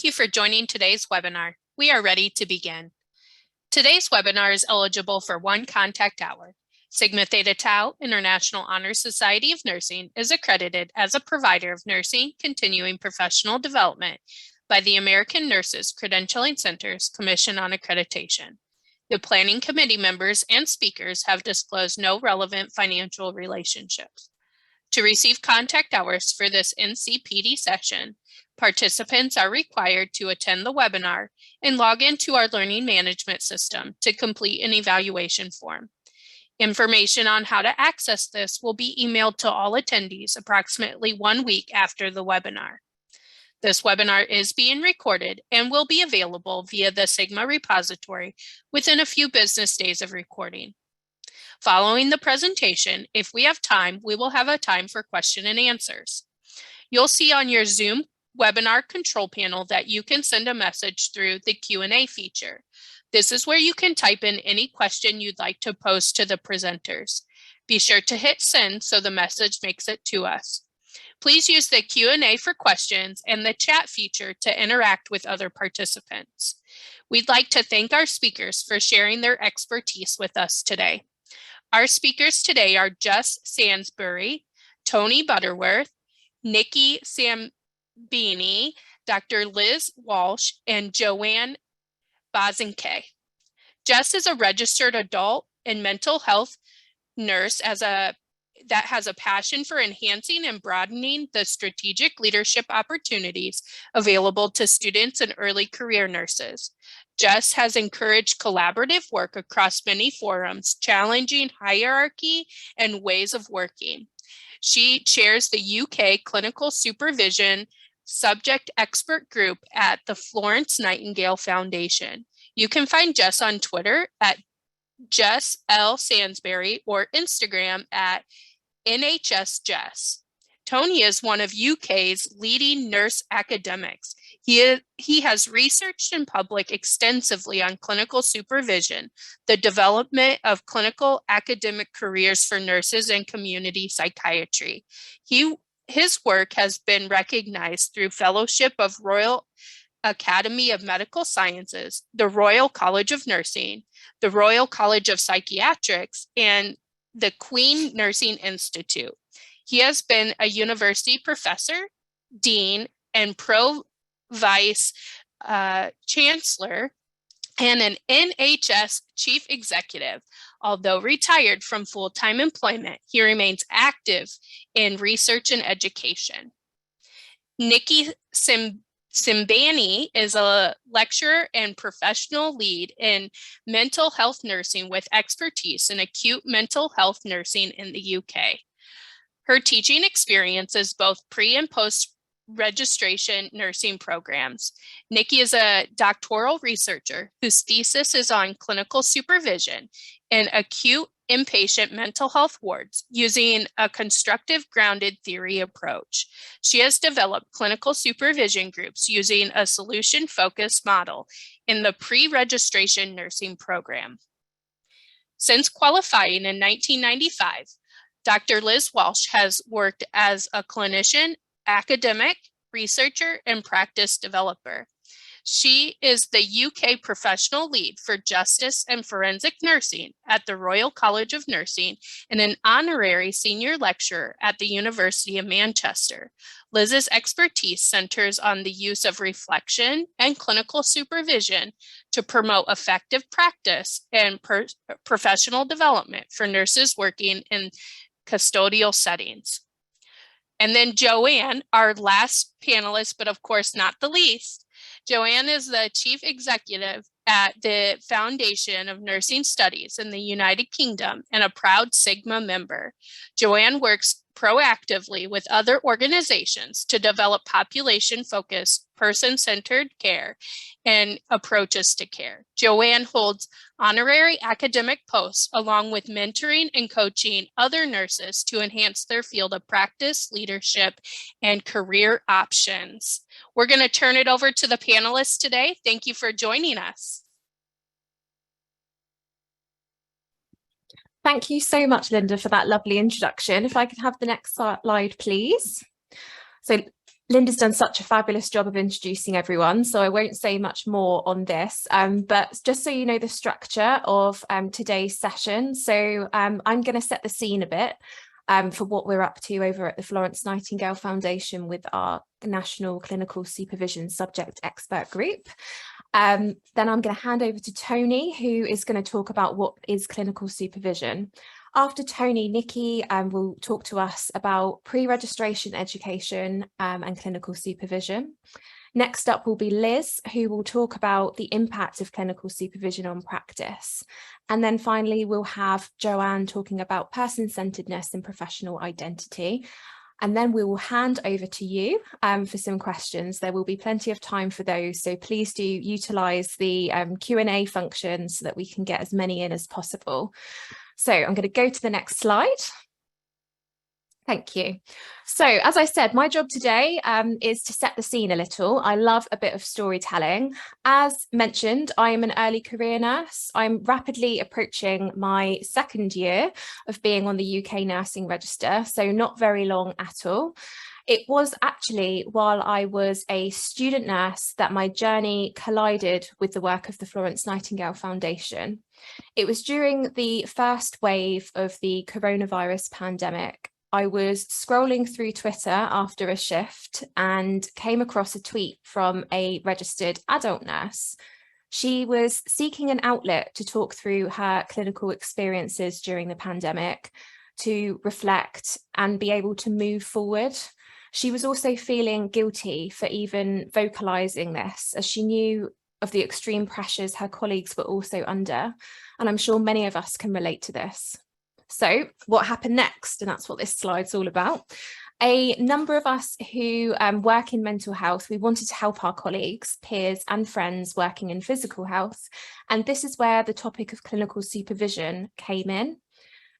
Thank you for joining today's webinar. We are ready to begin. Today's webinar is eligible for 1 contact hour. Sigma Theta Tau International Honor Society of Nursing is accredited as a provider of nursing continuing professional development by the American Nurses Credentialing Center's Commission on Accreditation. The planning committee members and speakers have disclosed no relevant financial relationships. To receive contact hours for this NCPD session, participants are required to attend the webinar and log into our learning management system to complete an evaluation form. Information on how to access this will be emailed to all attendees approximately 1 week after the webinar. This webinar is being recorded and will be available via the Sigma repository within a few business days of recording. Following the presentation, if we have time, we will have a time for question and answers. You'll see on your Zoom webinar control panel that you can send a message through the Q&A feature. This is where you can type in any question you'd like to pose to the presenters. Be sure to hit send so the message makes it to us. Please use the Q&A for questions and the chat feature to interact with other participants. We'd like to thank our speakers for sharing their expertise with us today. Our speakers today are Jess Sansbury, Tony Butterworth, Nikki Sambini, Dr. Liz Walsh, and Joanne Bazinke. Jess is a registered adult and mental health nurse that has a passion for enhancing and broadening the strategic leadership opportunities available to students and early career nurses. Jess has encouraged collaborative work across many forums, challenging hierarchy and ways of working. She chairs the UK Clinical Supervision Subject Expert Group at the Florence Nightingale Foundation. You can find Jess on Twitter at Jess L. Sansbury or Instagram at NHSJess. Tony is one of UK's leading nurse academics. He has researched and published extensively on clinical supervision, the development of clinical academic careers for nurses and community psychiatry. His work has been recognized through fellowship of Royal Academy of Medical Sciences, the Royal College of Nursing, the Royal College of Psychiatrics, and the Queen Nursing Institute. He has been a university professor, dean, and pro-vice chancellor, and an NHS chief executive. Although retired from full-time employment, he remains active in research and education. Nikki Simbani is a lecturer and professional lead in mental health nursing with expertise in acute mental health nursing in the UK. Her teaching experience is both pre and post registration nursing programs. Nikki is a doctoral researcher whose thesis is on clinical supervision in acute inpatient mental health wards using a constructive grounded theory approach. She has developed clinical supervision groups using a solution-focused model in the pre-registration nursing program. Since qualifying in 1995, Dr. Liz Walsh has worked as a clinician, academic, researcher, and practice developer. She is the UK professional lead for justice and forensic nursing at the Royal College of Nursing and an honorary senior lecturer at the University of Manchester. Liz's expertise centers on the use of reflection and clinical supervision to promote effective practice and professional development for nurses working in custodial settings. And then Joanne, our last panelist, but of course not the least. Joanne is the chief executive at the Foundation of Nursing Studies in the United Kingdom and a proud Sigma member. Joanne works proactively with other organizations to develop population-focused, person-centered care and approaches to care. Joanne holds honorary academic posts along with mentoring and coaching other nurses to enhance their field of practice, leadership, and career options. We're going to turn it over to the panelists today. Thank you for joining us. Thank you so much, Linda, for that lovely introduction. If I could have the next slide, please. So Linda's done such a fabulous job of introducing everyone, so I won't say much more on this, but just so you know the structure of today's session. So I'm going to set the scene a bit for what we're up to over at the Florence Nightingale Foundation with our National Clinical Supervision Subject Expert Group. Then I'm going to hand over to Tony, who is going to talk about what is clinical supervision. After Tony, Nikki will talk to us about pre-registration education and clinical supervision. Next up will be Liz, who will talk about the impact of clinical supervision on practice. And then finally, we'll have Joanne talking about person-centeredness and professional identity. And then we will hand over to you for some questions. There will be plenty of time for those, so please do utilise the Q&A function so that we can get as many in as possible. So I'm going to go to the next slide. Thank you. So as I said, my job today is to set the scene a little. I love a bit of storytelling. As mentioned, I am an early career nurse. I'm rapidly approaching my second year of being on the UK nursing register, so not very long at all. It was actually while I was a student nurse that my journey collided with the work of the Florence Nightingale Foundation. It was during the first wave of the coronavirus pandemic. I was scrolling through Twitter after a shift and came across a tweet from a registered adult nurse. She was seeking an outlet to talk through her clinical experiences during the pandemic, to reflect and be able to move forward. She was also feeling guilty for even vocalizing this, as she knew of the extreme pressures her colleagues were also under. And I'm sure many of us can relate to this. So what happened next? And that's what this slide's all about. A number of us who work in mental health, we wanted to help our colleagues, peers and friends working in physical health. And this is where the topic of clinical supervision came in.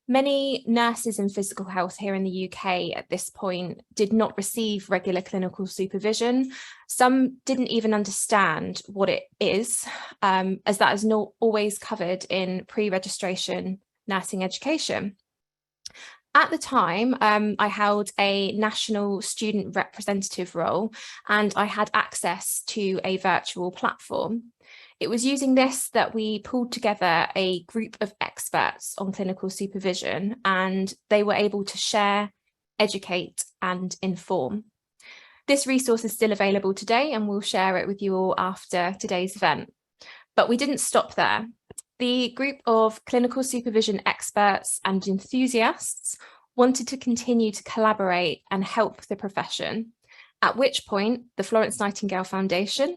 Many nurses in physical health here in the UK at this point did not receive regular clinical supervision. Some didn't even understand what it is, as that is not always covered in pre-registration nursing education. At the time, I held a national student representative role and I had access to a virtual platform. It was using this that we pulled together a group of experts on clinical supervision, and they were able to share, educate and inform. This resource is still available today and we'll share it with you all after today's event. But we didn't stop there. The group of clinical supervision experts and enthusiasts wanted to continue to collaborate and help the profession, at which point the Florence Nightingale Foundation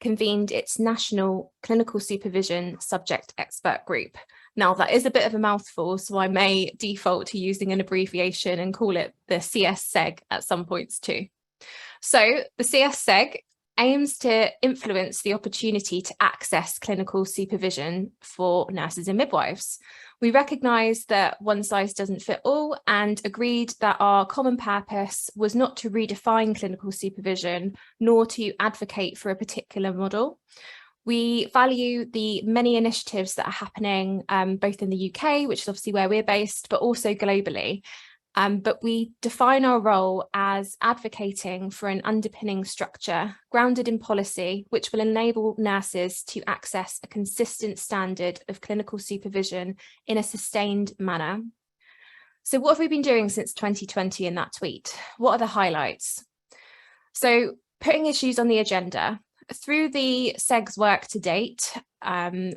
convened its National Clinical Supervision Subject Expert Group. Now, that is a bit of a mouthful, so I may default to using an abbreviation and call it the CSSEG at some points too. So the CSSEG aims to influence the opportunity to access clinical supervision for nurses and midwives. We recognise that one size doesn't fit all and agreed that our common purpose was not to redefine clinical supervision, nor to advocate for a particular model. We value the many initiatives that are happening both in the UK, which is obviously where we're based, but also globally. But we define our role as advocating for an underpinning structure grounded in policy, which will enable nurses to access a consistent standard of clinical supervision in a sustained manner. So what have we been doing since 2020 in that tweet? What are the highlights? So putting issues on the agenda. Through the SEG's work to date, and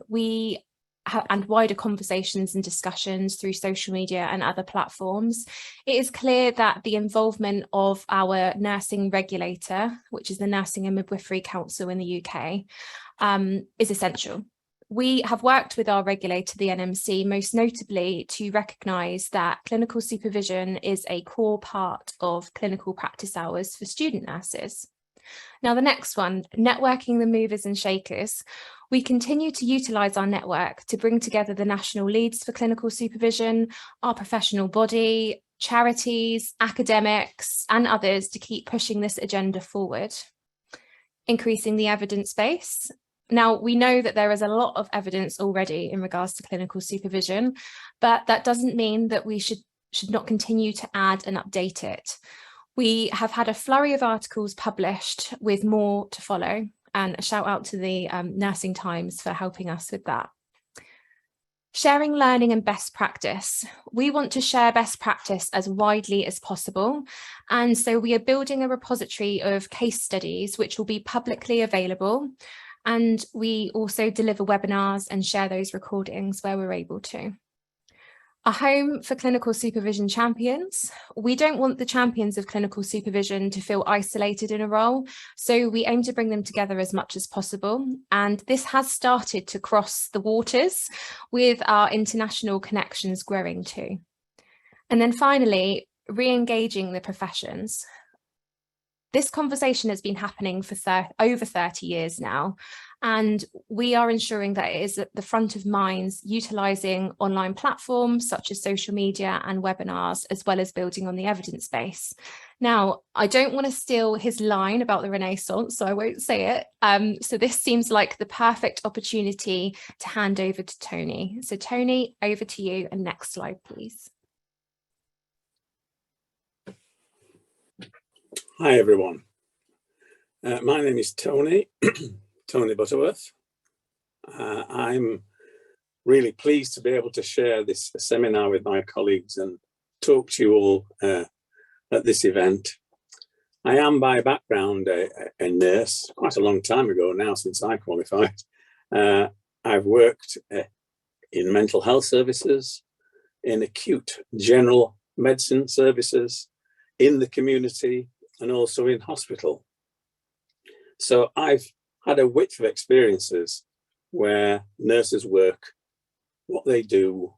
wider conversations and discussions through social media and other platforms, it is clear that the involvement of our nursing regulator, which is the Nursing and Midwifery Council in the UK, is essential. We have worked with our regulator, the NMC, most notably to recognise that clinical supervision is a core part of clinical practice hours for student nurses. Now, the next one, networking the movers and shakers. We continue to utilise our network to bring together the national leads for clinical supervision, our professional body, charities, academics and others to keep pushing this agenda forward. Increasing the evidence base. Now, we know that there is a lot of evidence already in regards to clinical supervision, but that doesn't mean that we should not continue to add and update it. We have had a flurry of articles published with more to follow, and a shout out to the Nursing Times for helping us with that. Sharing learning and best practice. We want to share best practice as widely as possible. And so we are building a repository of case studies which will be publicly available. And we also deliver webinars and share those recordings where we're able to. A home for clinical supervision champions. We don't want the champions of clinical supervision to feel isolated in a role, so we aim to bring them together as much as possible. And this has started to cross the waters, with our international connections growing too. And then finally, re-engaging the professions. This conversation has been happening for over 30 years now, and we are ensuring that it is at the front of minds, utilising online platforms such as social media and webinars, as well as building on the evidence base. Now, I don't want to steal his line about the Renaissance, so I won't say it. So this seems like the perfect opportunity to hand over to Tony. So Tony, over to you, and next slide, please. Hi everyone, my name is Tony, Tony Butterworth. I'm really pleased to be able to share this seminar with my colleagues and talk to you all at this event. I am by background a nurse, quite a long time ago now since I qualified. I've worked in mental health services, in acute general medicine services, in the community, and also in hospital. So I've had a width of experiences where nurses work, what they do,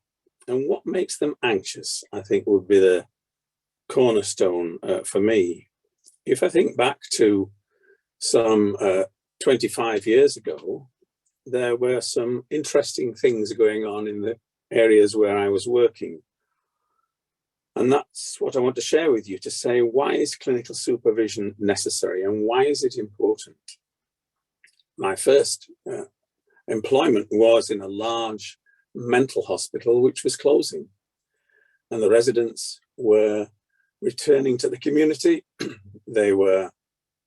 and what makes them anxious, I think would be the cornerstone for me. If I think back to some 25 years ago, there were some interesting things going on in the areas where I was working. And that's what I want to share with you, to say, why is clinical supervision necessary and why is it important? My first employment was in a large mental hospital which was closing, and the residents were returning to the community. They were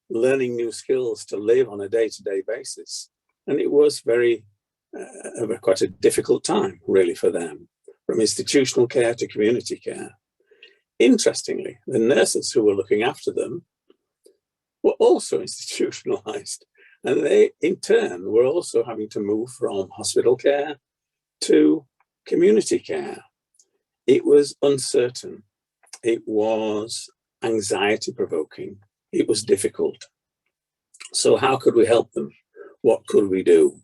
learning new skills to live on a day-to-day basis, and it was quite a difficult time really for them, from institutional care to community care. Interestingly, the nurses who were looking after them were also institutionalized, and they in turn were also having to move from hospital care to community care. It was uncertain, it was anxiety provoking, it was difficult. So how could we help them? What could we do?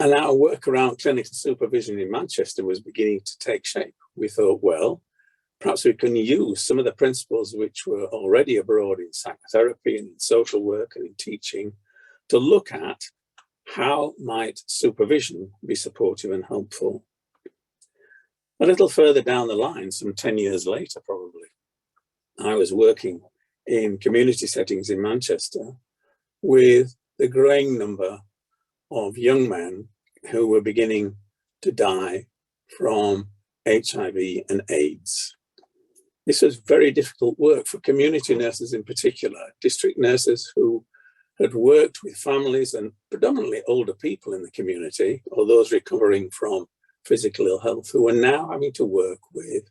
And our work around clinical supervision in Manchester was beginning to take shape. We thought, well, perhaps we can use some of the principles which were already abroad in psychotherapy and in social work and in teaching to look at how might supervision be supportive and helpful. A little further down the line, some 10 years later probably, I was working in community settings in Manchester with the growing number of young men who were beginning to die from HIV and AIDS. This was very difficult work for community nurses in particular, district nurses who had worked with families and predominantly older people in the community, or those recovering from physical ill health, who were now having to work with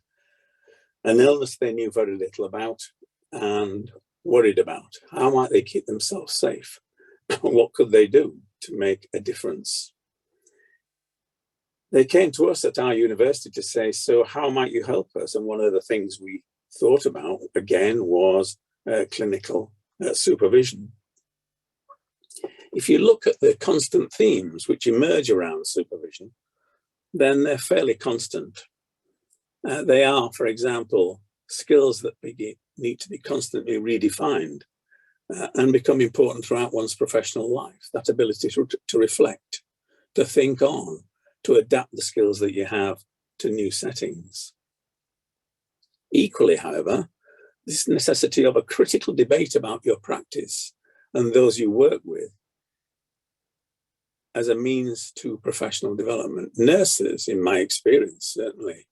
an illness they knew very little about and worried about. How might they keep themselves safe? What could they do to make a difference? They came to us at our university to say, so how might you help us? And one of the things we thought about, again, was clinical supervision. If you look at the constant themes which emerge around supervision, then they're fairly constant. They are, for example, skills that need to be constantly redefined and become important throughout one's professional life. That ability to reflect, to think on, to adapt the skills that you have to new settings. Equally, however, this necessity of a critical debate about your practice and those you work with as a means to professional development. Nurses, in my experience, certainly,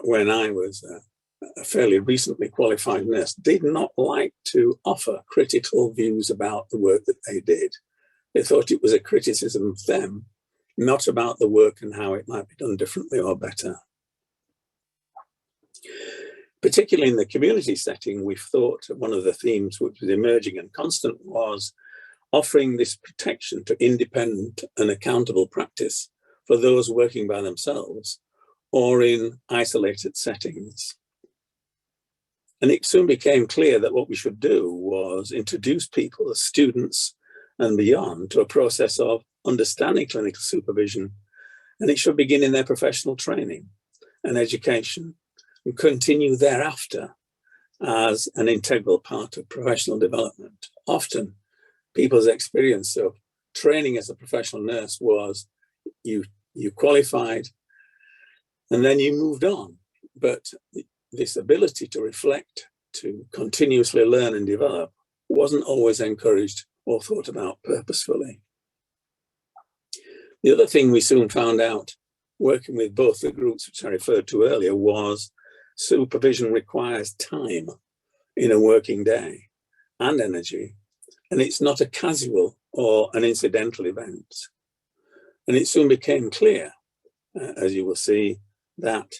when I was a fairly recently qualified nurse, did not like to offer critical views about the work that they did. They thought it was a criticism of them, not about the work and how it might be done differently or better. Particularly in the community setting, we've thought one of the themes which was emerging and constant was offering this protection to independent and accountable practice for those working by themselves or in isolated settings. And it soon became clear that what we should do was introduce people, as students and beyond, to a process of understanding clinical supervision, and it should begin in their professional training and education and continue thereafter as an integral part of professional development. Often people's experience of training as a professional nurse was you qualified and then you moved on. But this ability to reflect, to continuously learn and develop wasn't always encouraged or thought about purposefully. The other thing we soon found out, working with both the groups which I referred to earlier, was supervision requires time in a working day and energy, and it's not a casual or an incidental event. And it soon became clear, as you will see, that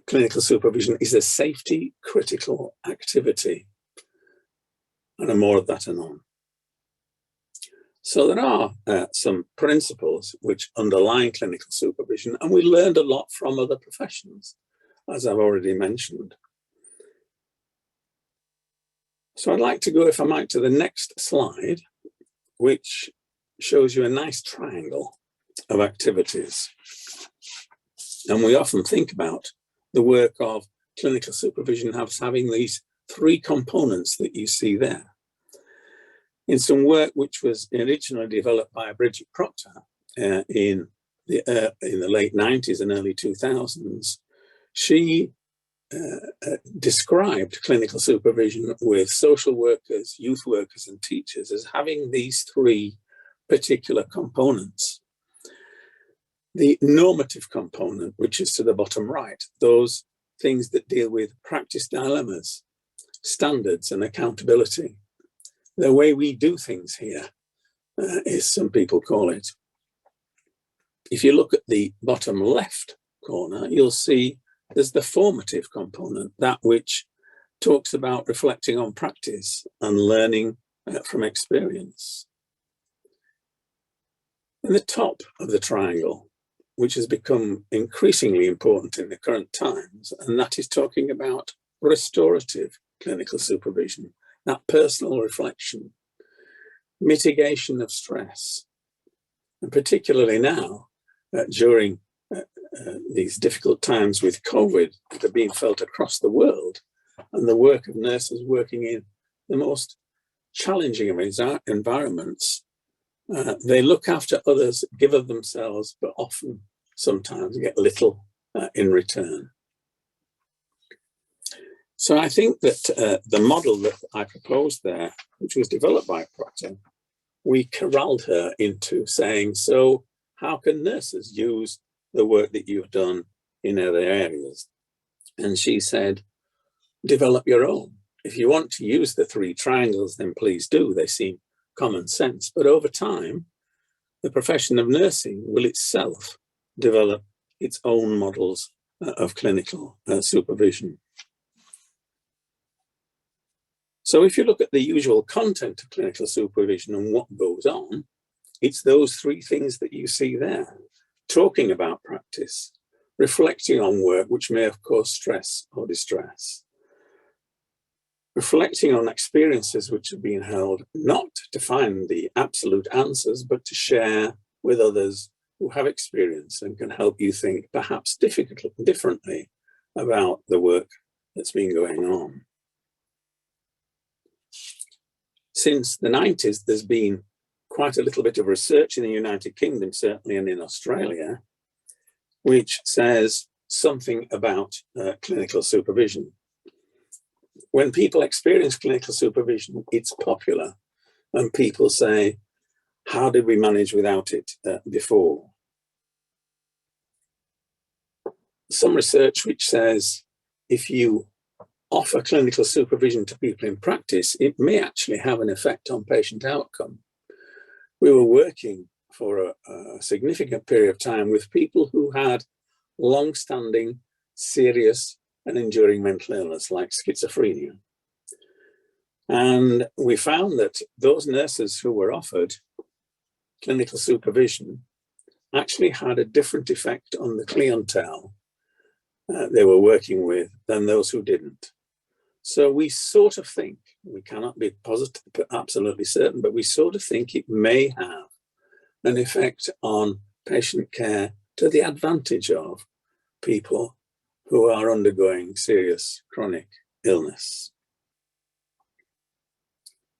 clinical supervision is a safety critical activity, and more of that anon. So there are some principles which underlie clinical supervision, and we learned a lot from other professions, as I've already mentioned. So I'd like to go, if I might, to the next slide, which shows you a nice triangle of activities. And we often think about the work of clinical supervision as having these three components that you see there. In some work which was originally developed by Bridget Proctor in the late 90s and early 2000s, she described clinical supervision with social workers, youth workers, and teachers as having these three particular components. The normative component, which is to the bottom right, those things that deal with practice dilemmas, standards, and accountability. The way we do things here, as some people call it. If you look at the bottom left corner, you'll see there's the formative component, that which talks about reflecting on practice and learning from experience. In the top of the triangle, which has become increasingly important in the current times, and that is talking about restorative clinical supervision, that personal reflection, mitigation of stress, and particularly now, during these difficult times with COVID that are being felt across the world, and the work of nurses working in the most challenging of environments. They look after others, give of themselves, but often, sometimes get little in return. So I think that the model that I proposed there, which was developed by Proctor, we corralled her into saying, so how can nurses use the work that you've done in other areas? And she said, develop your own. If you want to use the three triangles, then please do. They seem common sense. But over time, the profession of nursing will itself develop its own models of clinical supervision. So if you look at the usual content of clinical supervision and what goes on, it's those three things that you see there. Talking about practice, reflecting on work which may have caused stress or distress, reflecting on experiences which have been held, not to find the absolute answers, but to share with others who have experience and can help you think perhaps differently about the work that's been going on. Since the 90s, there's been quite a little bit of research in the United Kingdom, certainly, and in Australia, which says something about clinical supervision. When people experience clinical supervision, it's popular, and people say, how did we manage without it before? Some research which says if you offer clinical supervision to people in practice, it may actually have an effect on patient outcome. We were working for a significant period of time with people who had long-standing, serious and enduring mental illness like schizophrenia. And we found that those nurses who were offered clinical supervision actually had a different effect on the clientele they were working with than those who didn't. So we sort of think, we cannot be positive, absolutely certain, but we sort of think it may have an effect on patient care to the advantage of people who are undergoing serious chronic illness.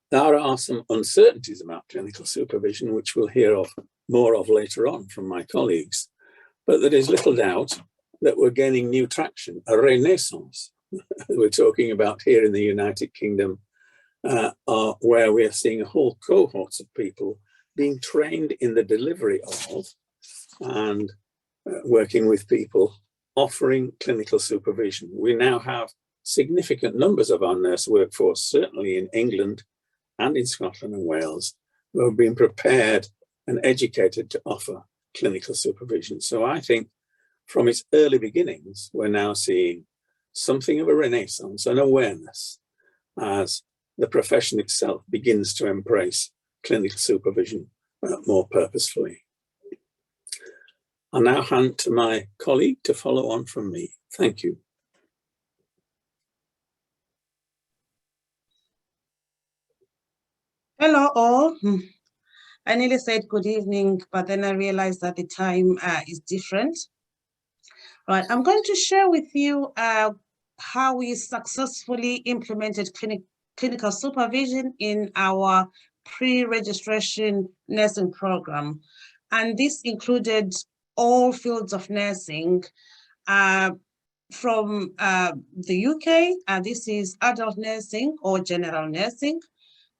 There are some uncertainties about clinical supervision, which we'll hear more of later on from my colleagues, but there is little doubt that we're gaining new traction, a renaissance we're talking about here in the United Kingdom, where we are seeing a whole cohorts of people being trained in the delivery of and working with people offering clinical supervision. We now have significant numbers of our nurse workforce, certainly in England and in Scotland and Wales, who have been prepared and educated to offer clinical supervision. So I think from its early beginnings, we're now seeing something of a renaissance and awareness as the profession itself begins to embrace clinical supervision more purposefully. I'll now hand to my colleague to follow on from me. Thank you. Hello all. I nearly said good evening, but then I realized that the time is different. Right, I'm going to share with you how we successfully implemented clinical supervision in our pre-registration nursing program. And this included all fields of nursing from the UK. This is adult nursing or general nursing,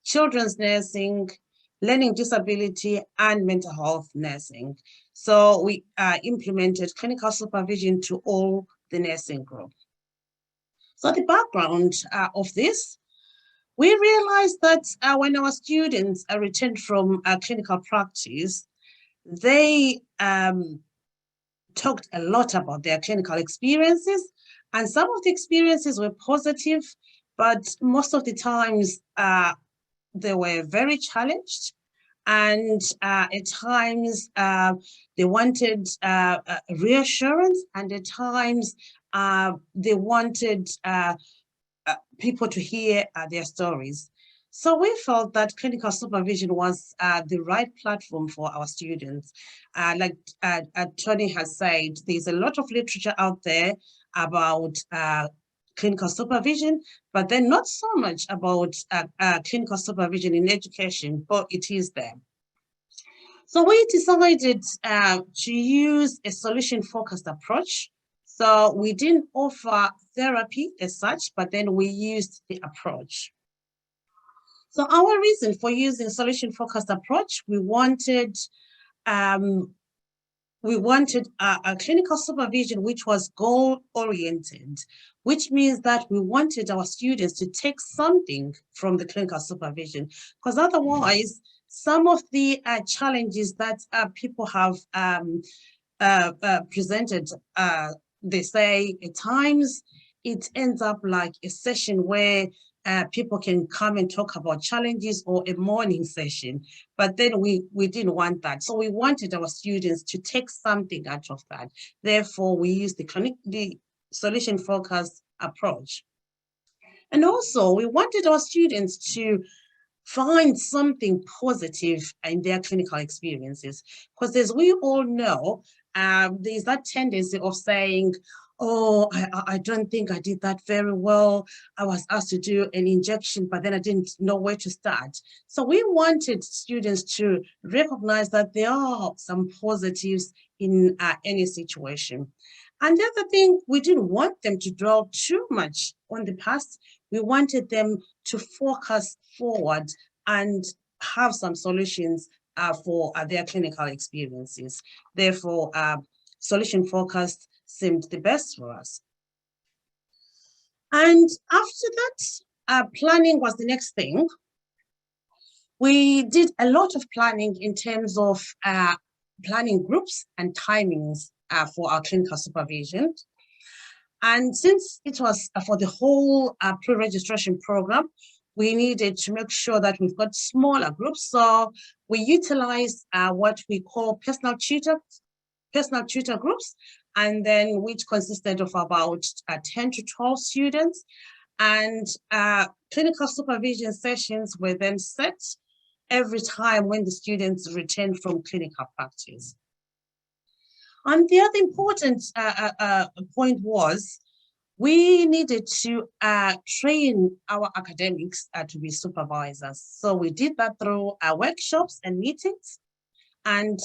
children's nursing, learning disability, and mental health nursing. So we implemented clinical supervision to all the nursing group. So the background of this, we realized that when our students returned from clinical practice, they talked a lot about their clinical experiences, and some of the experiences were positive, but most of the times they were very challenged, and at times they wanted reassurance, and at times they wanted people to hear their stories. So we felt that clinical supervision was the right platform for our students. Like Tony has said, there's a lot of literature out there about clinical supervision, but then not so much about clinical supervision in education, but it is there. So we decided to use a solution-focused approach. So we didn't offer therapy as such, but then we used the approach. So our reason for using solution-focused approach, we wanted a clinical supervision which was goal-oriented, which means that we wanted our students to take something from the clinical supervision, because otherwise, some of the challenges that people have presented, they say at times it ends up like a session where people can come and talk about challenges, or a morning session, but then we didn't want that. So we wanted our students to take something out of that. Therefore, we used the solution-focused approach. And also, we wanted our students to find something positive in their clinical experiences, because as we all know, there's that tendency of saying, oh, I don't think I did that very well. I was asked to do an injection, but then I didn't know where to start. So we wanted students to recognize that there are some positives in any situation. And the other thing, we didn't want them to dwell too much on the past. We wanted them to focus forward and have some solutions for their clinical experiences. Therefore, solution-focused seemed the best for us. And after that, planning was the next thing. We did a lot of planning in terms of planning groups and timings for our clinical supervision. And since it was for the whole pre-registration program, we needed to make sure that we've got smaller groups. So we utilized what we call personal tutor groups, and then which consisted of about 10 to 12 students. And clinical supervision sessions were then set every time when the students returned from clinical practice. And the other important point was we needed to train our academics to be supervisors. So we did that through our workshops and meetings, and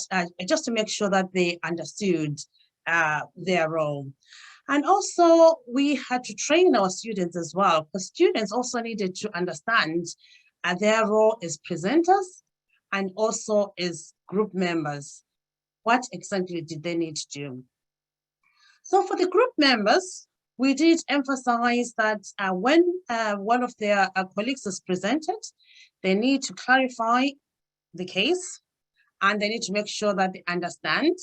just to make sure that they understood their role. And also we had to train our students as well, because students also needed to understand their role as presenters and also as group members. What exactly did they need to do? So for the group members, we did emphasize that when one of their colleagues is presented, they need to clarify the case, and they need to make sure that they understand.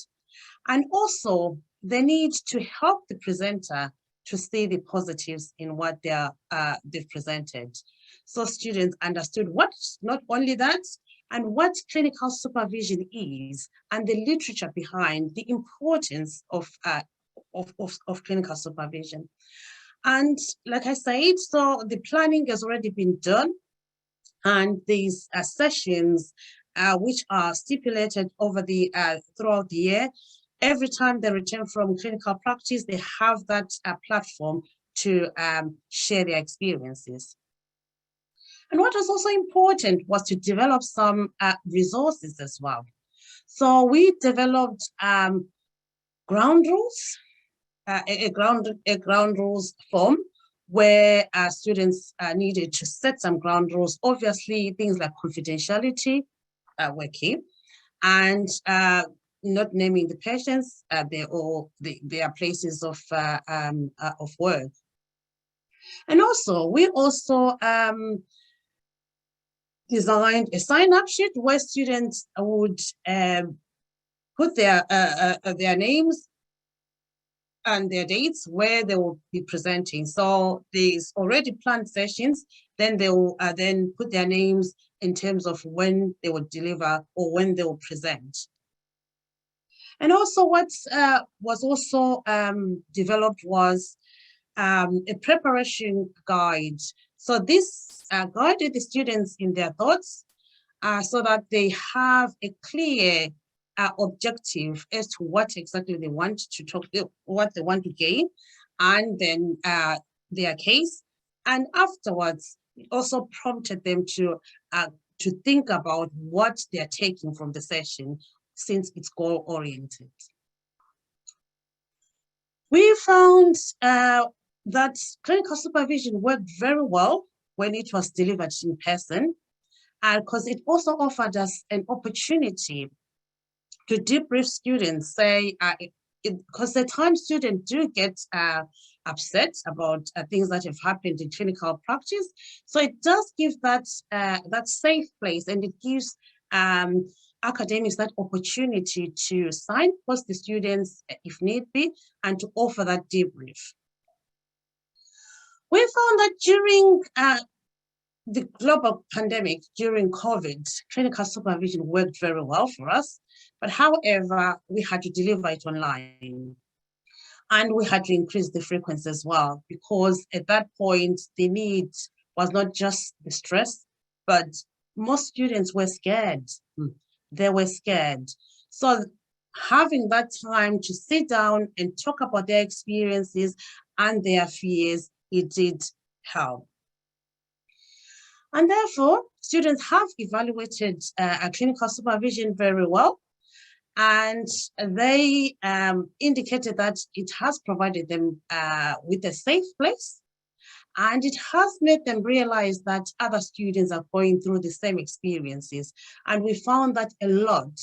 And also, they need to help the presenter to see the positives in what they've presented. So students understood what, not only that, and what clinical supervision is, and the literature behind the importance of clinical supervision. And like I said, so the planning has already been done, and these sessions, which are stipulated over the throughout the year, every time they return from clinical practice, they have that platform to share their experiences. And what was also important was to develop some resources as well. So we developed ground rules, a ground rules form where students needed to set some ground rules. Obviously, things like confidentiality were key, and not naming the patients, they are places of work. And also, we also designed a sign-up sheet where students would put their names and their dates where they will be presenting. So these already planned sessions, then they will then put their names in terms of when they will deliver or when they will present. And also what was also developed was a preparation guide. So this guided the students in their thoughts so that they have a clear objective as to what exactly they want to talk, what they want to gain, and then their case. And afterwards, it also prompted them to think about what they're taking from the session, since it's goal-oriented. We found that clinical supervision worked very well when it was delivered in person, because it also offered us an opportunity to debrief students, say, because the time students do get upset about things that have happened in clinical practice. So it does give that safe place, and it gives academics that opportunity to signpost the students if need be, and to offer that debrief. We found that during the global pandemic, during COVID, clinical supervision worked very well for us. But however, we had to deliver it online. And we had to increase the frequency as well, because at that point, the need was not just the stress, but most students were scared. They were scared. So having that time to sit down and talk about their experiences and their fears, it did help. And therefore, students have evaluated clinical supervision very well. And they indicated that it has provided them with a safe place, And it has made them realize that other students are going through the same experiences. And we found that a lot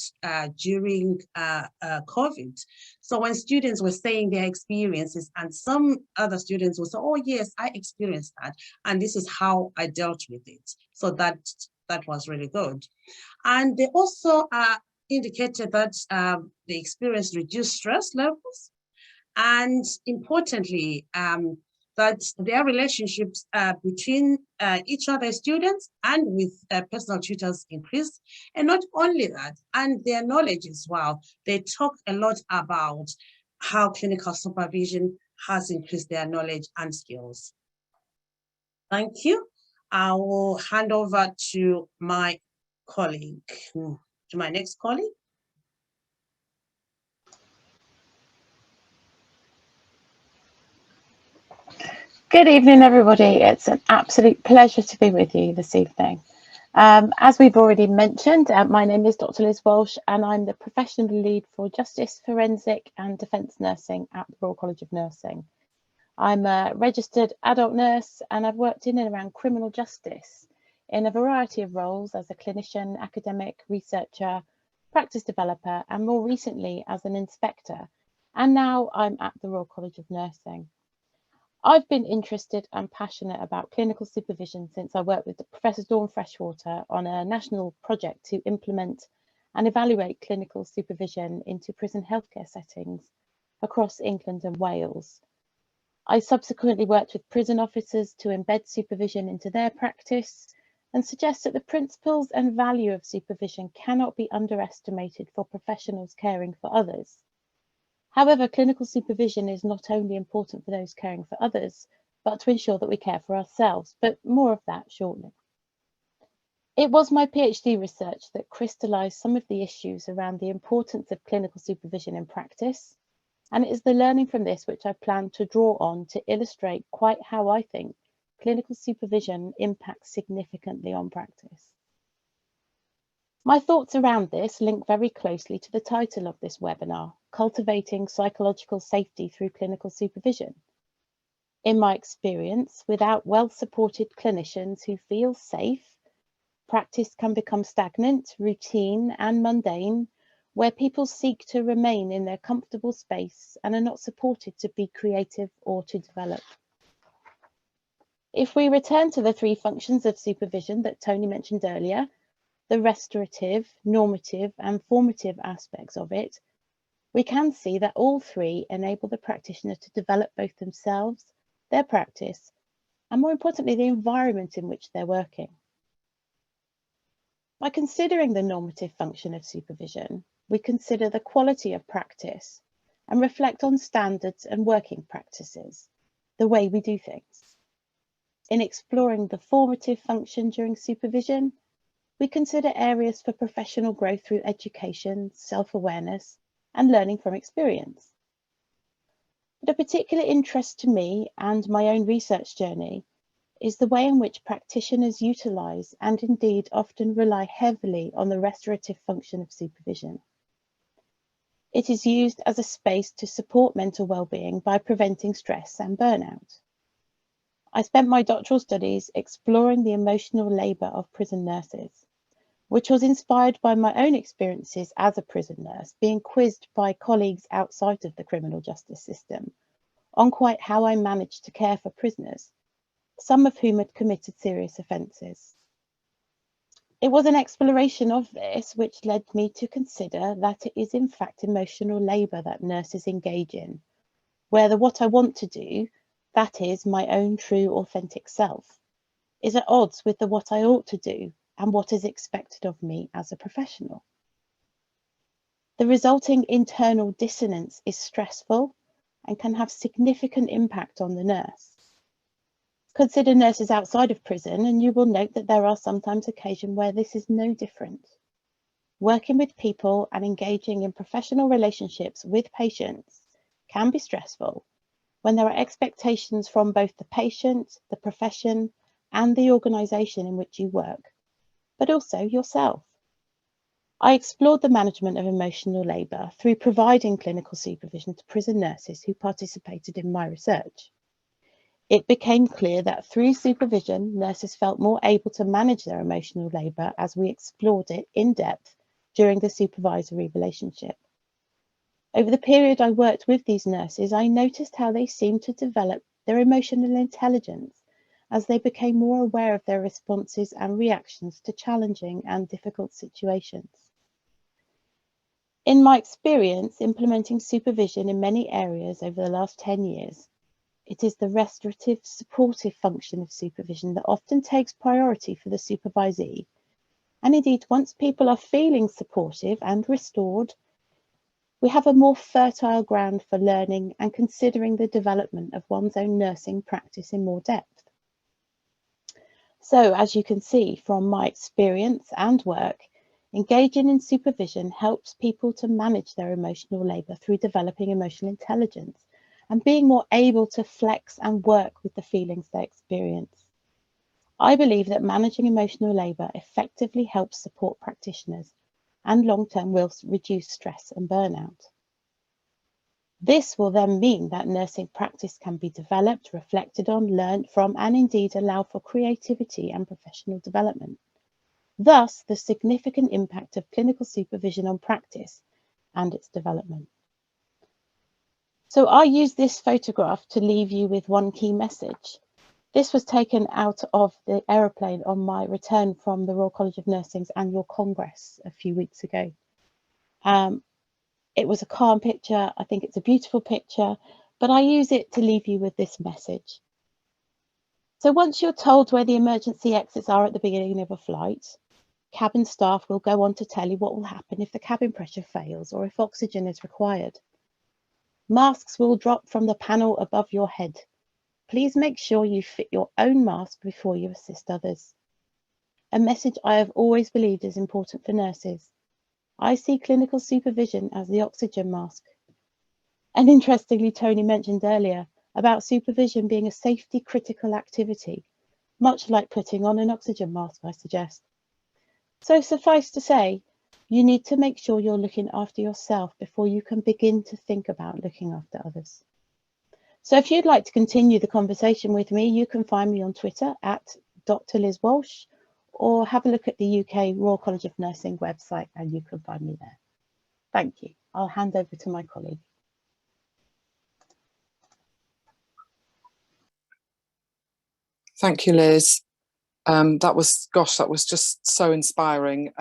during COVID. So when students were saying their experiences, and some other students will say, oh yes, I experienced that, and this is how I dealt with it. So that was really good. And they also indicated that they experienced reduced stress levels, and importantly, that their relationships between each other students and with personal tutors increased. And not only that, and their knowledge as well. They talk a lot about how clinical supervision has increased their knowledge and skills. Thank you. I will hand over to my colleague, to my next colleague. Good evening, everybody. It's an absolute pleasure to be with you this evening. As we've already mentioned, my name is Dr. Liz Walsh, and I'm the Professional Lead for Justice, Forensic and Defence Nursing at the Royal College of Nursing. I'm a registered adult nurse, and I've worked in and around criminal justice in a variety of roles as a clinician, academic, researcher, practice developer, and more recently as an inspector. And now I'm at the Royal College of Nursing. I've been interested and passionate about clinical supervision since I worked with Professor Dawn Freshwater on a national project to implement and evaluate clinical supervision into prison healthcare settings across England and Wales. I subsequently worked with prison officers to embed supervision into their practice and suggest that the principles and value of supervision cannot be underestimated for professionals caring for others. However, clinical supervision is not only important for those caring for others, but to ensure that we care for ourselves, but more of that shortly. It was my PhD research that crystallised some of the issues around the importance of clinical supervision in practice, and it is the learning from this which I plan to draw on to illustrate quite how I think clinical supervision impacts significantly on practice. My thoughts around this link very closely to the title of this webinar, Cultivating Psychological Safety Through Clinical Supervision. In my experience, without well-supported clinicians who feel safe, practice can become stagnant, routine, and mundane, where people seek to remain in their comfortable space and are not supported to be creative or to develop. If we return to the three functions of supervision that Tony mentioned earlier, the restorative, normative, and formative aspects of it, we can see that all three enable the practitioner to develop both themselves, their practice, and more importantly, the environment in which they're working. By considering the normative function of supervision, we consider the quality of practice and reflect on standards and working practices, the way we do things. In exploring the formative function during supervision, we consider areas for professional growth through education, self-awareness, and learning from experience. But a particular interest to me and my own research journey is the way in which practitioners utilise and indeed often rely heavily on the restorative function of supervision. It is used as a space to support mental well-being by preventing stress and burnout. I spent my doctoral studies exploring the emotional labour of prison nurses, which was inspired by my own experiences as a prison nurse, being quizzed by colleagues outside of the criminal justice system on quite how I managed to care for prisoners, some of whom had committed serious offences. It was an exploration of this which led me to consider that it is in fact emotional labour that nurses engage in, where the what I want to do, that is my own true authentic self, is at odds with the what I ought to do and what is expected of me as a professional. The resulting internal dissonance is stressful and can have significant impact on the nurse. Consider nurses outside of prison and you will note that there are sometimes occasions where this is no different. Working with people and engaging in professional relationships with patients can be stressful when there are expectations from both the patient, the profession, and the organisation in which you work, but also yourself. I explored the management of emotional labour through providing clinical supervision to prison nurses who participated in my research. It became clear that through supervision, nurses felt more able to manage their emotional labour as we explored it in depth during the supervisory relationship. Over the period I worked with these nurses, I noticed how they seemed to develop their emotional intelligence as they became more aware of their responses and reactions to challenging and difficult situations. In my experience implementing supervision in many areas over the last 10 years, it is the restorative, supportive function of supervision that often takes priority for the supervisee. And indeed, once people are feeling supportive and restored, we have a more fertile ground for learning and considering the development of one's own nursing practice in more depth. So, as you can see from my experience and work, engaging in supervision helps people to manage their emotional labour through developing emotional intelligence and being more able to flex and work with the feelings they experience. I believe that managing emotional labour effectively helps support practitioners and long-term will reduce stress and burnout. This will then mean that nursing practice can be developed, reflected on, learned from, and indeed allow for creativity and professional development. Thus, the significant impact of clinical supervision on practice and its development. So I use this photograph to leave you with one key message. This was taken out of the aeroplane on my return from the Royal College of Nursing's annual congress a few weeks ago. It was a calm picture. I think it's a beautiful picture, but I use it to leave you with this message. So once you're told where the emergency exits are at the beginning of a flight, cabin staff will go on to tell you what will happen if the cabin pressure fails or if oxygen is required. Masks will drop from the panel above your head. Please make sure you fit your own mask before you assist others. A message I have always believed is important for nurses. I see clinical supervision as the oxygen mask. And interestingly, Tony mentioned earlier about supervision being a safety critical activity, much like putting on an oxygen mask, I suggest. So suffice to say, you need to make sure you're looking after yourself before you can begin to think about looking after others. So if you'd like to continue the conversation with me, you can find me on Twitter at Dr. Liz Walsh, or have a look at the UK Royal College of Nursing website and you can find me there. Thank you. I'll hand over to my colleague. Thank you, Liz. That was just so inspiring.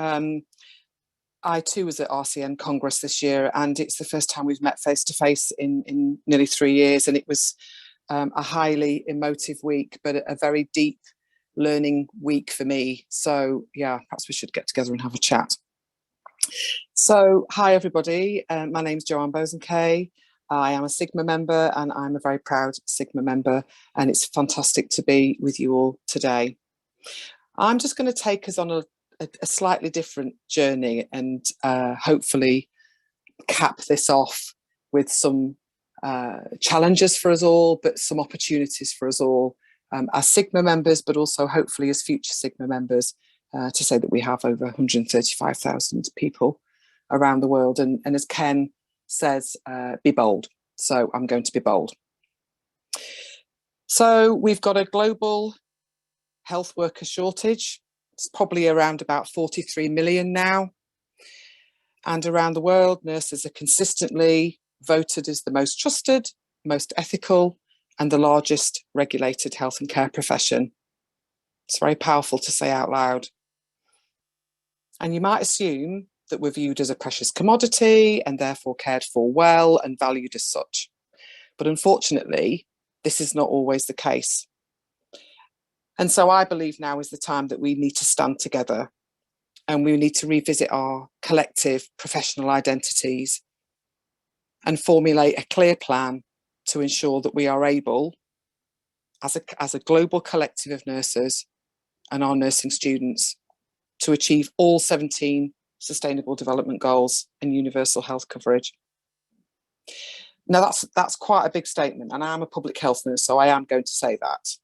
I too was at RCN Congress this year, and it's the first time we've met face to face in nearly 3 years, and it was a highly emotive week, but a very deep learning week for me. So yeah, perhaps we should get together and have a chat. So hi everybody, my name's Joanne Bosenkay. I am a Sigma member and I'm a very proud Sigma member, and it's fantastic to be with you all today. I'm just going to take us on a slightly different journey and hopefully cap this off with some challenges for us all, but some opportunities for us all as Sigma members, but also hopefully as future Sigma members, to say that we have over 135,000 people around the world. And as Ken says, be bold. So I'm going to be bold. So we've got a global health worker shortage. It's probably around about 43 million now. And around the world, nurses are consistently voted as the most trusted, most ethical, and the largest regulated health and care profession. It's very powerful to say out loud. And you might assume that we're viewed as a precious commodity and therefore cared for well and valued as such. But unfortunately, this is not always the case. And so I believe now is the time that we need to stand together and we need to revisit our collective professional identities and formulate a clear plan to ensure that we are able, as a global collective of nurses and our nursing students, to achieve all 17 Sustainable Development Goals and universal health coverage. Now that's quite a big statement, and I'm a public health nurse, so I am going to say that.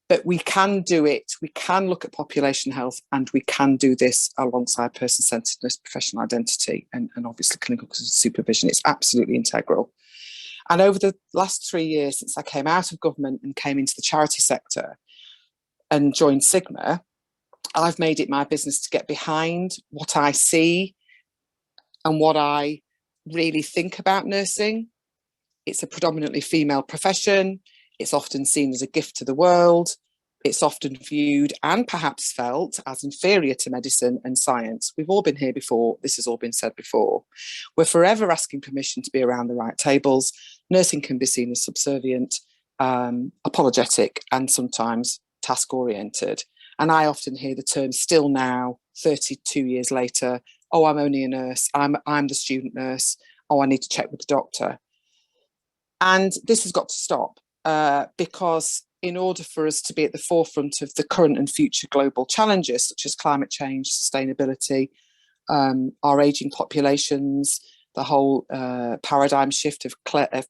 But we can do it. We can look at population health, and we can do this alongside person-centeredness, professional identity, and obviously clinical supervision. It's absolutely integral. And over the last 3 years since I came out of government and came into the charity sector and joined Sigma, I've made it my business to get behind what I see and what I really think about nursing. It's a predominantly female profession. It's often seen as a gift to the world. It's often viewed and perhaps felt as inferior to medicine and science. We've all been here before. This has all been said before. We're forever asking permission to be around the right tables. Nursing can be seen as subservient, apologetic, and sometimes task-oriented. And I often hear the term still now, 32 years later, oh, I'm only a nurse. I'm the student nurse. Oh, I need to check with the doctor. And this has got to stop because in order for us to be at the forefront of the current and future global challenges, such as climate change, sustainability, our ageing populations, the whole paradigm shift of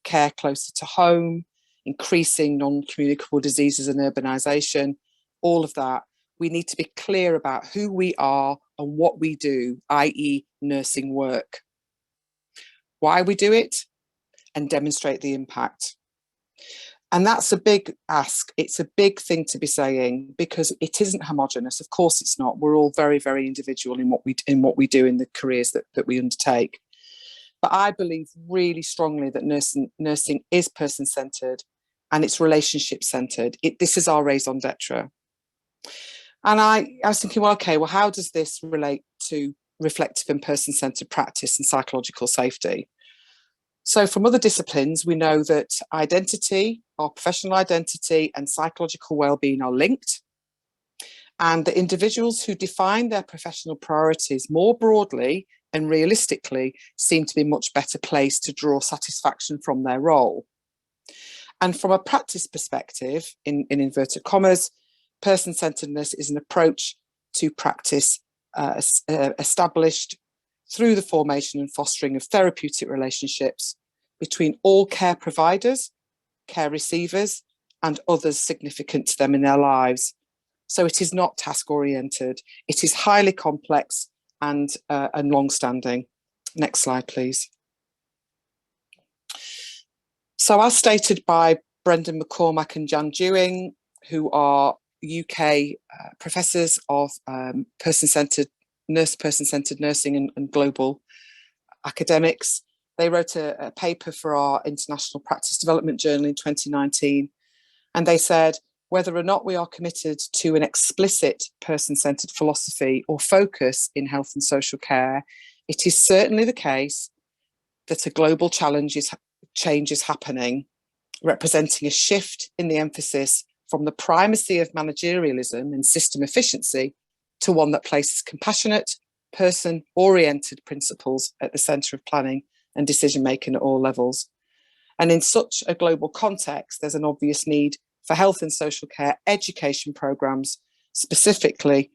care closer to home, increasing non-communicable diseases and urbanisation, all of that, we need to be clear about who we are and what we do, i.e. nursing work, why we do it, and demonstrate the impact. And that's a big ask. It's a big thing to be saying because it isn't homogenous. Of course it's not. We're all very, very individual in what we do in the careers that we undertake. But I believe really strongly that nursing is person-centred and it's relationship-centred. This is our raison d'etre. And I was thinking, well, okay, well, how does this relate to reflective and person-centred practice and psychological safety? So from other disciplines, we know that identity, our professional identity and psychological well-being are linked, and that individuals who define their professional priorities more broadly and realistically seem to be much better placed to draw satisfaction from their role. And from a practice perspective, in inverted commas, person-centeredness is an approach to practice established through the formation and fostering of therapeutic relationships between all care providers, care receivers, and others significant to them in their lives. So it is not task-oriented. It is highly complex and long-standing. Next slide, please. So as stated by Brendan McCormack and Jan Dewing, who are UK professors of nurse person-centered nursing and global academics, they wrote a paper for our International Practice Development Journal in 2019, and they said, whether or not we are committed to an explicit person-centered philosophy or focus in health and social care, it is certainly the case that a global change is happening, representing a shift in the emphasis from the primacy of managerialism and system efficiency to one that places compassionate, person-oriented principles at the centre of planning and decision-making at all levels. And in such a global context, there's an obvious need for health and social care education programmes, specifically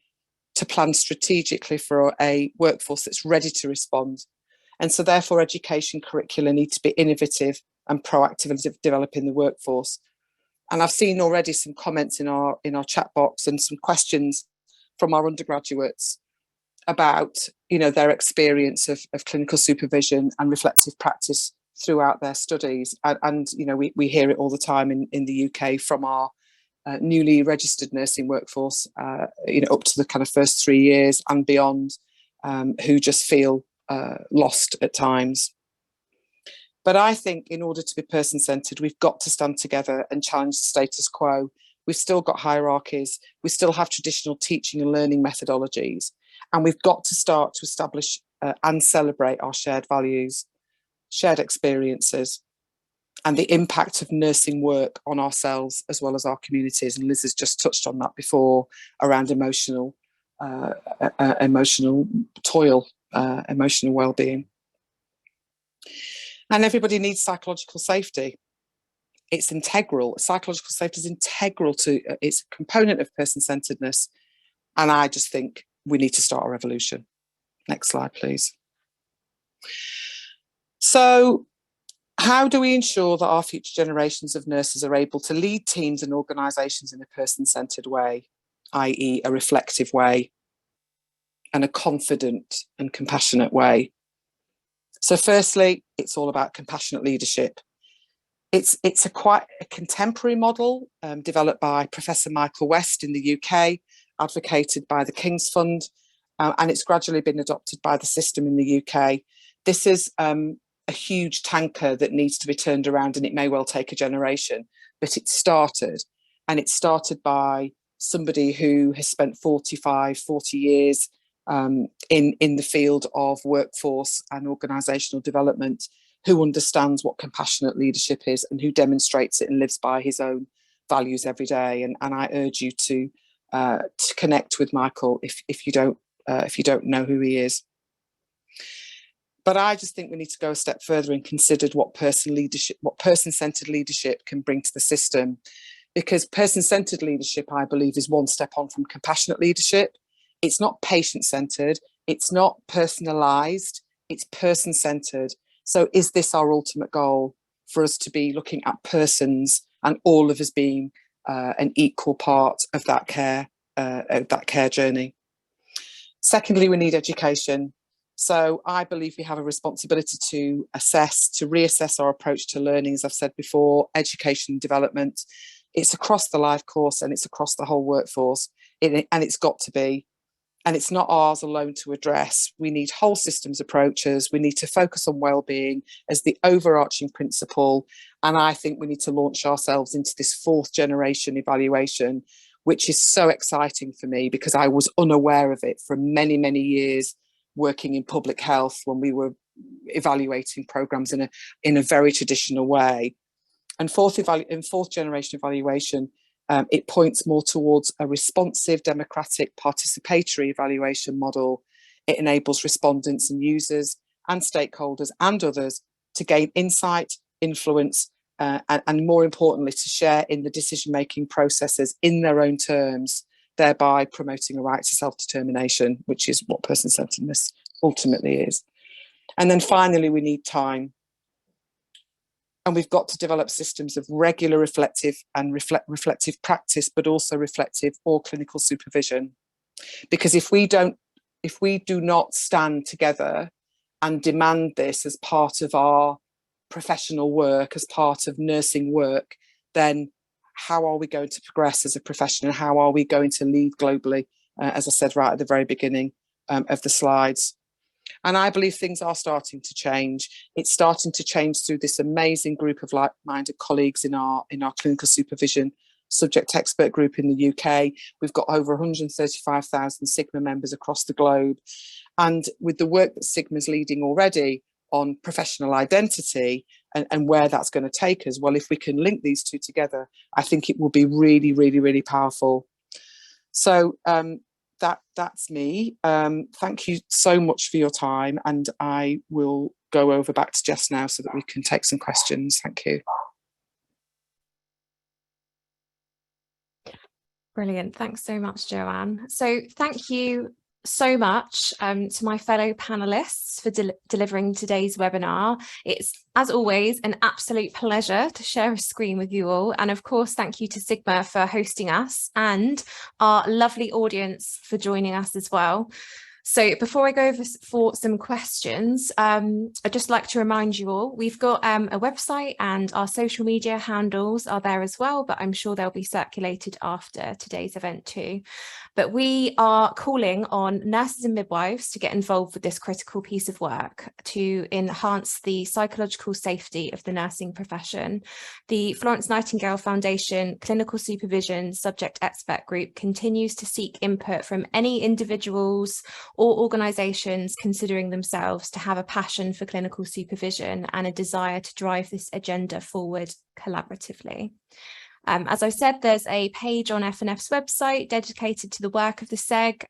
to plan strategically for a workforce that's ready to respond. And so therefore education curricula need to be innovative and proactive in developing the workforce. And I've seen already some comments in our chat box and some questions from our undergraduates about, their experience of clinical supervision and reflective practice throughout their studies. And we hear it all the time in the UK from our newly registered nursing workforce, up to the kind of first 3 years and beyond, who just feel lost at times. But I think in order to be person-centred, we've got to stand together and challenge the status quo. We've still got hierarchies. We still have traditional teaching and learning methodologies. And we've got to start to establish and celebrate our shared values, shared experiences, and the impact of nursing work on ourselves as well as our communities. And Liz has just touched on that before around emotional toil, emotional well-being. And everybody needs psychological safety. It's integral. Psychological safety is integral to, it's a component of person-centeredness. And I just think we need to start a revolution. Next slide, please. So how do we ensure that our future generations of nurses are able to lead teams and organisations in a person-centred way, i.e. a reflective way and a confident and compassionate way? So firstly, it's all about compassionate leadership. It's quite a contemporary model developed by Professor Michael West in the UK, advocated by the King's Fund, and it's gradually been adopted by the system in the UK. This is a huge tanker that needs to be turned around, and it may well take a generation, but it started, and it started by somebody who has spent 40 years in the field of workforce and organisational development, who understands what compassionate leadership is and who demonstrates it and lives by his own values every day. And I urge you to connect with Michael if you don't know who he is. But I just think we need to go a step further and consider what person-centred leadership can bring to the system, because person-centred leadership, I believe, is one step on from compassionate leadership. It's not patient-centred, it's not personalised, it's person-centred. So is this our ultimate goal, for us to be looking at persons and all of us being an equal part of that care journey? Secondly, we need education. So I believe we have a responsibility to reassess our approach to learning, as I've said before, education and development. It's across the life course and it's across the whole workforce, and it's got to be. And it's not ours alone to address. We need whole systems approaches. We need to focus on wellbeing as the overarching principle. And I think we need to launch ourselves into this 4th generation evaluation, which is so exciting for me because I was unaware of it for many, many years working in public health when we were evaluating programs in a very traditional way. And 4th generation evaluation, it points more towards a responsive, democratic, participatory evaluation model. It enables respondents and users and stakeholders and others to gain insight, influence, and more importantly, to share in the decision-making processes in their own terms, thereby promoting a right to self-determination, which is what person-centeredness ultimately is. And then finally, we need time. And we've got to develop systems of regular reflective and reflective practice, but also reflective or clinical supervision. Because if we do not stand together and demand this as part of our professional work, as part of nursing work, then how are we going to progress as a profession, and how are we going to lead globally, as I said right at the very beginning of the slides? And I believe things are starting to change. It's starting to change through this amazing group of like-minded colleagues in our clinical supervision subject expert group in the UK. We've got over 135,000 Sigma members across the globe. And with the work that Sigma's leading already on professional identity and where that's going to take us, well, if we can link these two together, I think it will be really, really, really powerful. So that's me. Thank you so much for your time, and I will go over back to Jess now so that we can take some questions. Thank you. Brilliant. Thanks so much, Joanne. So thank you so much to my fellow panelists for delivering today's webinar. It's, as always, an absolute pleasure to share a screen with you all. And of course, thank you to Sigma for hosting us and our lovely audience for joining us as well. So before I go over for some questions, I'd just like to remind you all, we've got a website and our social media handles are there as well, but I'm sure they'll be circulated after today's event too. But we are calling on nurses and midwives to get involved with this critical piece of work to enhance the psychological safety of the nursing profession. The Florence Nightingale Foundation Clinical Supervision Subject Expert Group continues to seek input from any individuals or organisations considering themselves to have a passion for clinical supervision and a desire to drive this agenda forward collaboratively. As I said, there's a page on FNF's website dedicated to the work of the SEG,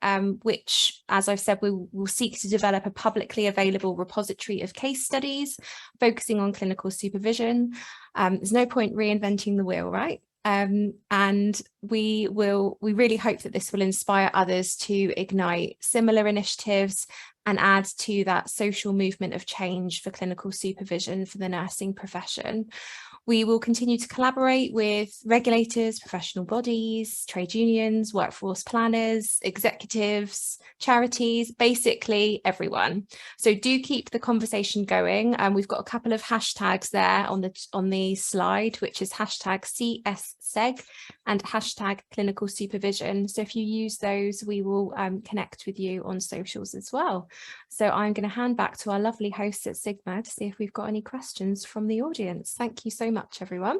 which, as I've said, we will seek to develop a publicly available repository of case studies focusing on clinical supervision. There's no point reinventing the wheel, right? And we really hope that this will inspire others to ignite similar initiatives and add to that social movement of change for clinical supervision for the nursing profession. We will continue to collaborate with regulators, professional bodies, trade unions, workforce planners, executives, charities, basically everyone. So do keep the conversation going. And we've got a couple of hashtags there on the slide, which is hashtag CSSEG and hashtag clinical supervision. So if you use those, we will connect with you on socials as well. So I'm going to hand back to our lovely hosts at Sigma to see if we've got any questions from the audience. Thank you so much, everyone.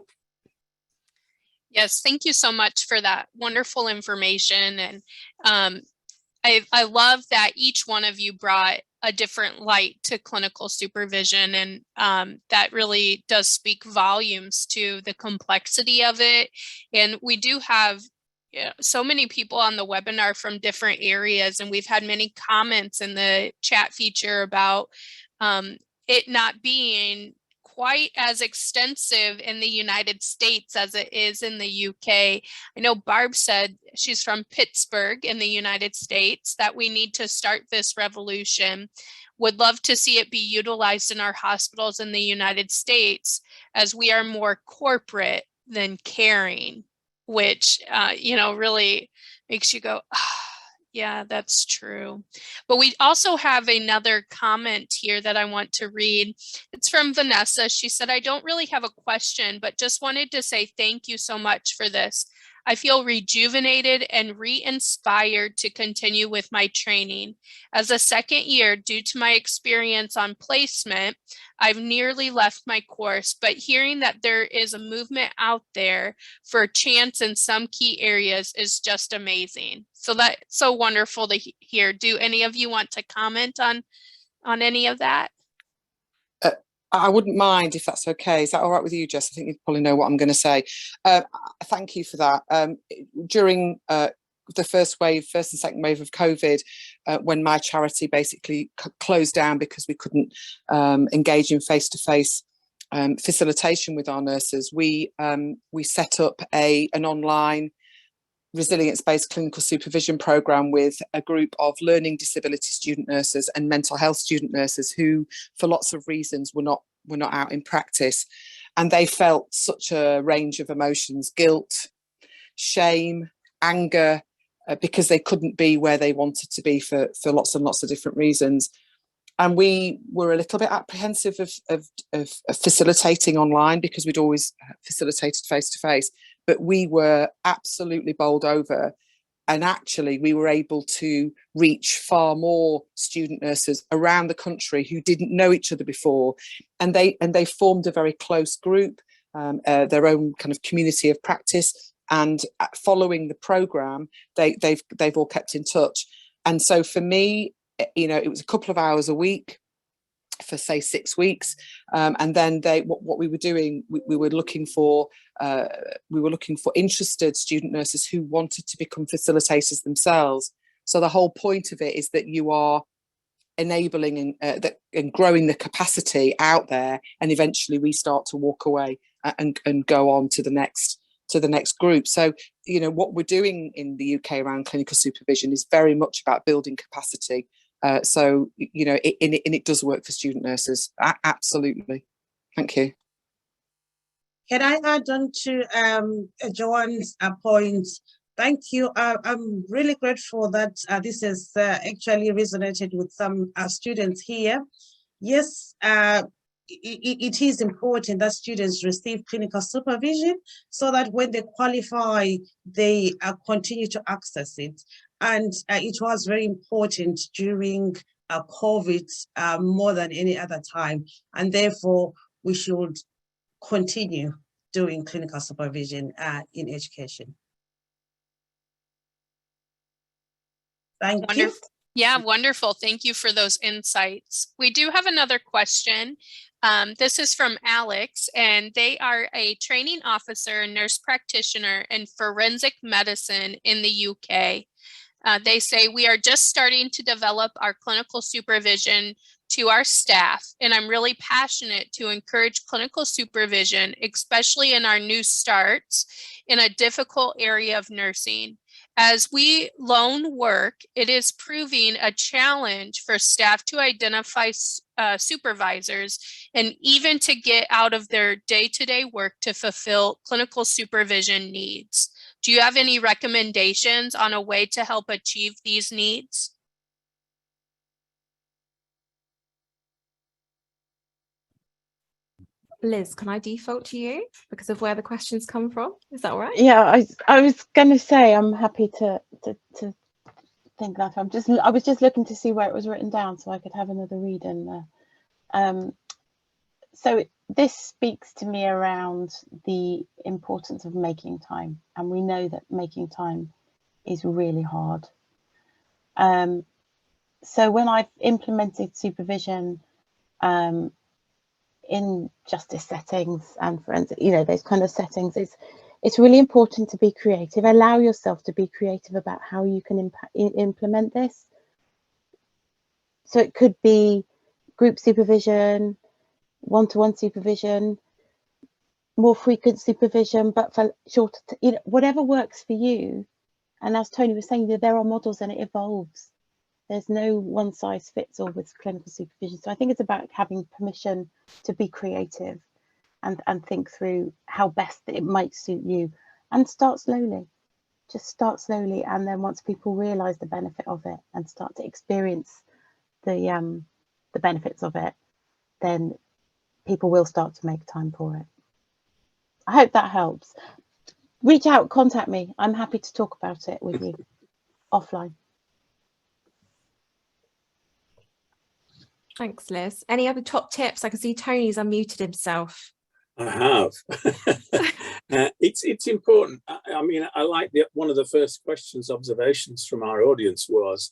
Yes, thank you so much for that wonderful information. And I love that each one of you brought a different light to clinical supervision, and that really does speak volumes to the complexity of it. And we do have so many people on the webinar from different areas, and we've had many comments in the chat feature about it not being quite as extensive in the United States as it is in the UK. I know Barb said she's from Pittsburgh in the United States, that we need to start this revolution. Would love to see it be utilized in our hospitals in the United States, as we are more corporate than caring, which, really makes you go, yeah, that's true. But we also have another comment here that I want to read. It's from Vanessa. She said, I don't really have a question, but just wanted to say thank you so much for this. I feel rejuvenated and re-inspired to continue with my training. As a second year, due to my experience on placement, I've nearly left my course, but hearing that there is a movement out there for a chance in some key areas is just amazing. So that's so wonderful to hear. Do any of you want to comment on any of that? I wouldn't mind, if that's okay. Is that all right with you, Jess? I think you probably know what I'm going to say. Thank you for that. During the first and second wave of COVID, when my charity basically closed down because we couldn't engage in face-to-face facilitation with our nurses, we set up an online resilience-based clinical supervision program with a group of learning disability student nurses and mental health student nurses who, for lots of reasons, were not out in practice. And they felt such a range of emotions: guilt, shame, anger, because they couldn't be where they wanted to be for lots and lots of different reasons. And we were a little bit apprehensive of facilitating online, because we'd always facilitated face-to-face. But we were absolutely bowled over, and actually we were able to reach far more student nurses around the country who didn't know each other before, and they formed a very close group, their own kind of community of practice. And following the program, they've all kept in touch. And so for me, it was a couple of hours a week for, say, 6 weeks, and then what we were doing, we were looking for interested student nurses who wanted to become facilitators themselves. So the whole point of it is that you are enabling and growing the capacity out there, and eventually we start to walk away and go on to the next group. So what we're doing in the UK around clinical supervision is very much about building capacity. So it does work for student nurses. Absolutely. Thank you. Can I add on to Joanne's point? Thank you. I'm really grateful that this has actually resonated with some students here. Yes, it is important that students receive clinical supervision so that when they qualify, they continue to access it. And it was very important during COVID more than any other time. And therefore, we should continue doing clinical supervision in education. Thank you. Yeah, wonderful. Thank you for those insights. We do have another question. This is from Alex, and they are a training officer, nurse practitioner in forensic medicine in the UK. They say, we are just starting to develop our clinical supervision to our staff, and I'm really passionate to encourage clinical supervision, especially in our new starts in a difficult area of nursing. As we lone work, it is proving a challenge for staff to identify supervisors and even to get out of their day-to-day work to fulfill clinical supervision needs. Do you have any recommendations on a way to help achieve these needs? Liz, can I default to you because of where the questions come from? Is that all right? Yeah, I was going to say I'm happy to think that. I was just looking to see where it was written down so I could have another read in there. So this speaks to me around the importance of making time, and we know that making time is really hard. So when I've implemented supervision in justice settings and forensic, those kind of settings, it's really important to be creative. Allow yourself to be creative about how you can implement this. So it could be group supervision, one-to-one supervision, more frequent supervision, but for shorter, whatever works for you. And as Tony was saying, there are models and it evolves. There's no one size fits all with clinical supervision. So I think it's about having permission to be creative and think through how best it might suit you, and start slowly. Just start slowly, and then once people realize the benefit of it and start to experience the benefits of it, then people will start to make time for it. I hope that helps. Reach out, contact me. I'm happy to talk about it with you offline. Thanks, Liz. Any other top tips? I can see Tony's unmuted himself. I have. It's important. I mean, I like one of the first observations from our audience was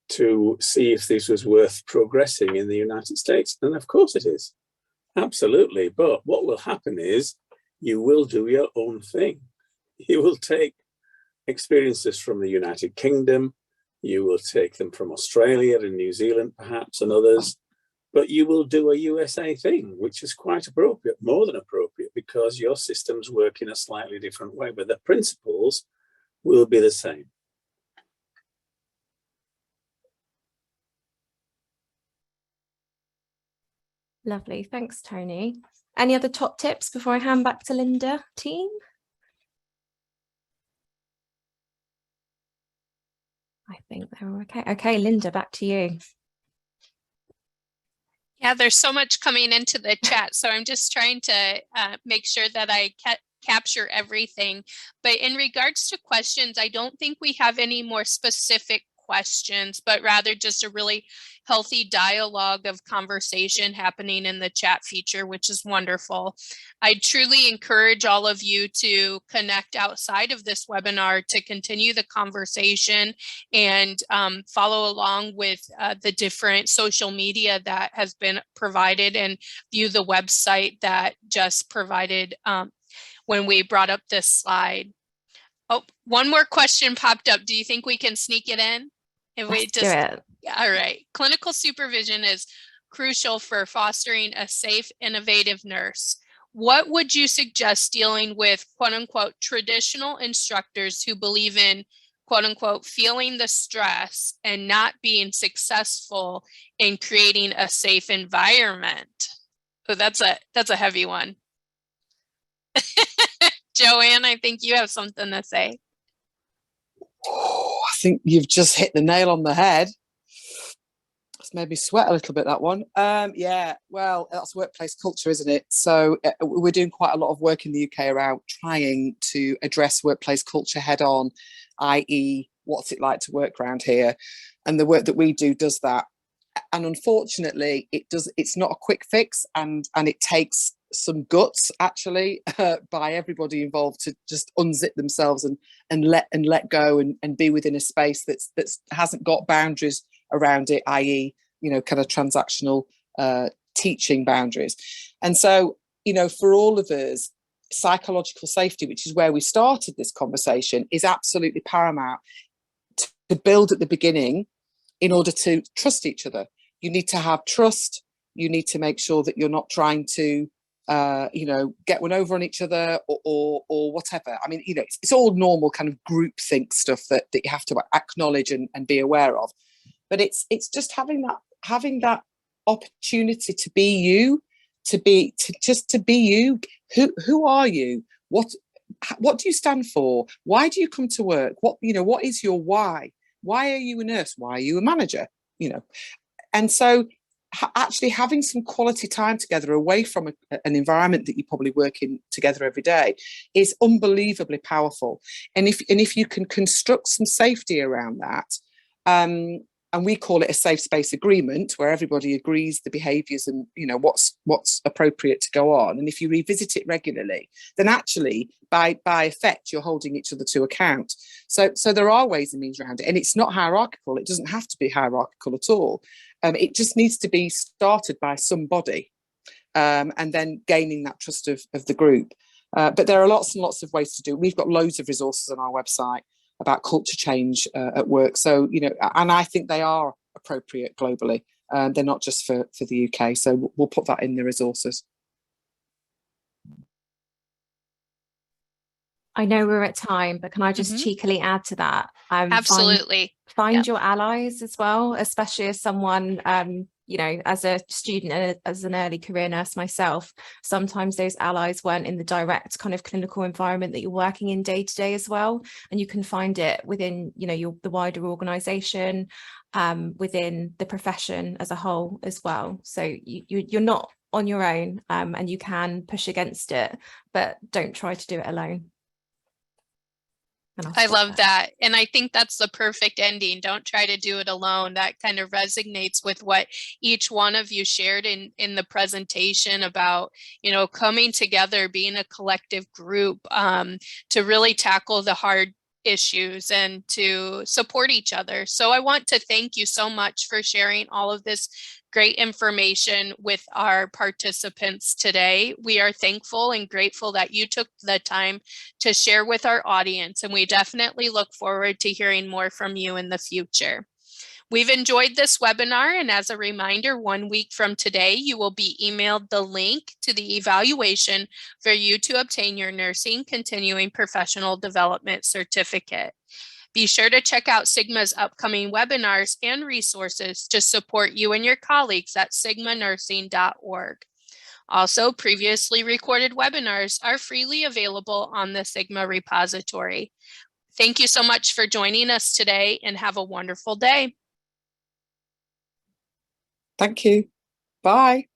to see if this was worth progressing in the United States. And of course it is. Absolutely. But what will happen is you will do your own thing. You will take experiences from the United Kingdom. You will take them from Australia and New Zealand, perhaps, and others. But you will do a USA thing, which is quite appropriate, more than appropriate, because your systems work in a slightly different way, but the principles will be the same. Lovely. Thanks, Tony. Any other top tips before I hand back to Linda, team? I think they're okay. Okay, Linda, back to you. Yeah, there's so much coming into the chat, so I'm just trying to make sure that I capture everything. But in regards to questions, I don't think we have any more specific questions, but rather just a really healthy dialogue of conversation happening in the chat feature, which is wonderful. I truly encourage all of you to connect outside of this webinar to continue the conversation and follow along with the different social media that has been provided, and view the website that just provided when we brought up this slide. Oh, one more question popped up. Do you think we can sneak it in? If we Let's do it. All right. Clinical supervision is crucial for fostering a safe, innovative nurse. What would you suggest dealing with, quote unquote, traditional instructors who believe in, quote unquote, feeling the stress and not being successful in creating a safe environment? So that's a heavy one. Joanne, I think you have something to say. Oh, I think you've just hit the nail on the head. It's made me sweat a little bit, that one. Yeah, well, that's workplace culture, isn't it? So we're doing quite a lot of work in the UK around trying to address workplace culture head on, i.e. what's it like to work around here? And the work that we do does that. And unfortunately, it's not a quick fix, and it takes some guts actually by everybody involved to just unzip themselves and let go and be within a space that's hasn't got boundaries around it, i.e. kind of transactional teaching boundaries. And so for all of us, psychological safety, which is where we started this conversation, is absolutely paramount to build at the beginning in order to trust each other. You need to have trust. You need to make sure that you're not trying to you know, get one over on each other or whatever. I mean, you know, it's all normal kind of groupthink stuff that you have to acknowledge and be aware of. But it's just having that opportunity to be you, to be you. Who are you? What do you stand for? Why do you come to work? What is your why? Why are you a nurse? Why are you a manager? You know, and so actually having some quality time together away from an environment that you probably work in together every day is unbelievably powerful. And if you can construct some safety around that, and we call it a safe space agreement, where everybody agrees the behaviours and, you know, what's appropriate to go on. And if you revisit it regularly, then actually by effect, you're holding each other to account. So there are ways and means around it. And it's not hierarchical. It doesn't have to be hierarchical at all. It just needs to be started by somebody, and then gaining that trust of the group. But there are lots and lots of ways to do it. We've got loads of resources on our website about culture change at work. So, you know, and I think they are appropriate globally. They're not just for the UK. So we'll put that in the resources. I know we're at time, but can I just cheekily add to that? Absolutely. Find your allies as well, especially as someone, you know, as a student and as an early career nurse myself, sometimes those allies weren't in the direct kind of clinical environment that you're working in day to day as well. And you can find it within, you know, the wider organisation, within the profession as a whole as well. So you're not on your own, and you can push against it, but don't try to do it alone. I love that. And I think that's the perfect ending. Don't try to do it alone. That kind of resonates with what each one of you shared in the presentation about, you know, coming together, being a collective group, to really tackle the hard issues and to support each other. So I want to thank you so much for sharing all of this great information with our participants today. We are thankful and grateful that you took the time to share with our audience, and we definitely look forward to hearing more from you in the future. We've enjoyed this webinar, and as a reminder, 1 week from today, you will be emailed the link to the evaluation for you to obtain your nursing continuing professional development certificate. Be sure to check out Sigma's upcoming webinars and resources to support you and your colleagues at sigmanursing.org. Also, previously recorded webinars are freely available on the Sigma repository. Thank you so much for joining us today, and have a wonderful day. Thank you. Bye.